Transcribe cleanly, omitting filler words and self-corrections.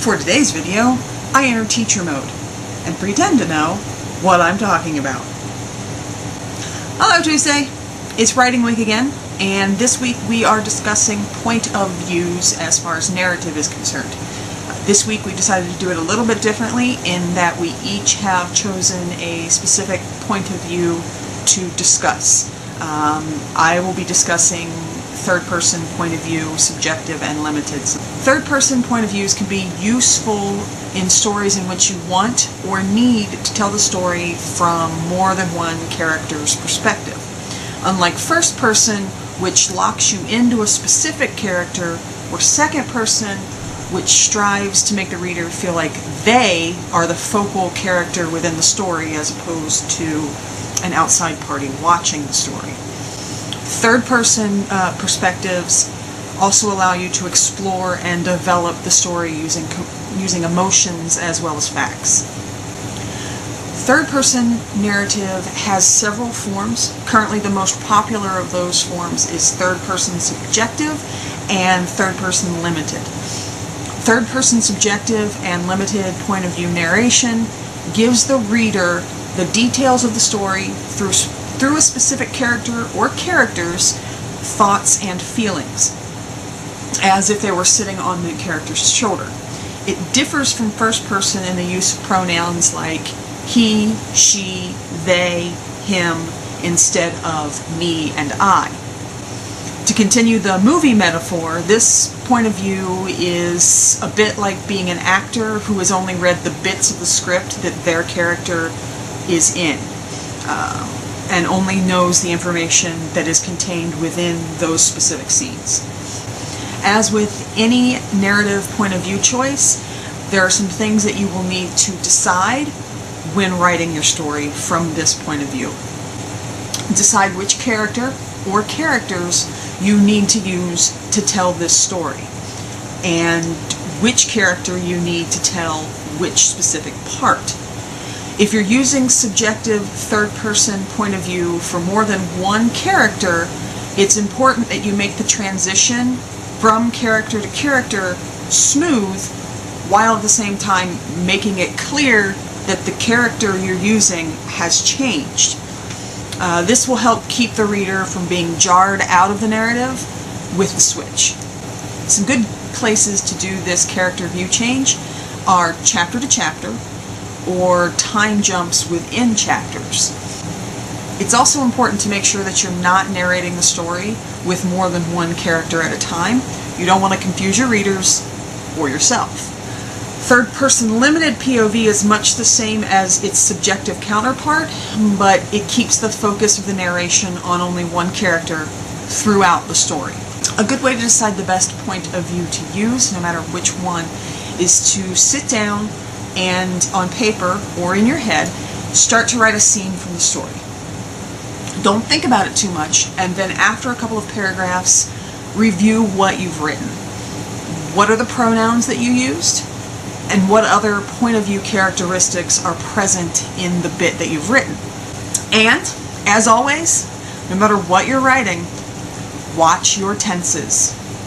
For today's video, I enter teacher mode and pretend to know what I'm talking about. Hello Tuesday, it's writing week again, and this week we are discussing point of views as far as narrative is concerned. This week we decided to do it a little bit differently in that we each have chosen a specific point of view to discuss. I will be discussing third-person point of view, subjective and limited. Third-person point of views can be useful in stories in which you want or need to tell the story from more than one character's perspective. Unlike first-person, which locks you into a specific character, or second-person, which strives to make the reader feel like they are the focal character within the story as opposed to an outside party watching the story. Third-person perspectives also allow you to explore and develop the story using emotions as well as facts. Third-person narrative has several forms. Currently the most popular of those forms is third-person subjective and third-person limited. Third-person subjective and limited point of view narration gives the reader the details of the story through a specific character or characters' thoughts and feelings, as if they were sitting on the character's shoulder. It differs from first person in the use of pronouns like he, she, they, him, instead of me and I. To continue the movie metaphor, this point of view is a bit like being an actor who has only read the bits of the script that their character is in, and only knows the information that is contained within those specific scenes. As with any narrative point of view choice, there are some things that you will need to decide when writing your story from this point of view. Decide which character or characters you need to use to tell this story, and which character you need to tell which specific part. If you're using subjective third-person point of view for more than one character, it's important that you make the transition from character to character smooth, while at the same time making it clear that the character you're using has changed. This will help keep the reader from being jarred out of the narrative with the switch. Some good places to do this character view change are chapter to chapter, or time jumps within chapters. It's also important to make sure that you're not narrating the story with more than one character at a time. You don't want to confuse your readers or yourself. Third-person limited POV is much the same as its subjective counterpart, but it keeps the focus of the narration on only one character throughout the story. A good way to decide the best point of view to use, no matter which one, is to sit down and on paper or in your head start to write a scene from the story. Don't think about it too much, and then after a couple of paragraphs review what you've written. What are the pronouns that you used, and what other point of view characteristics are present in the bit that you've written. And as always, no matter what you're writing, watch your tenses.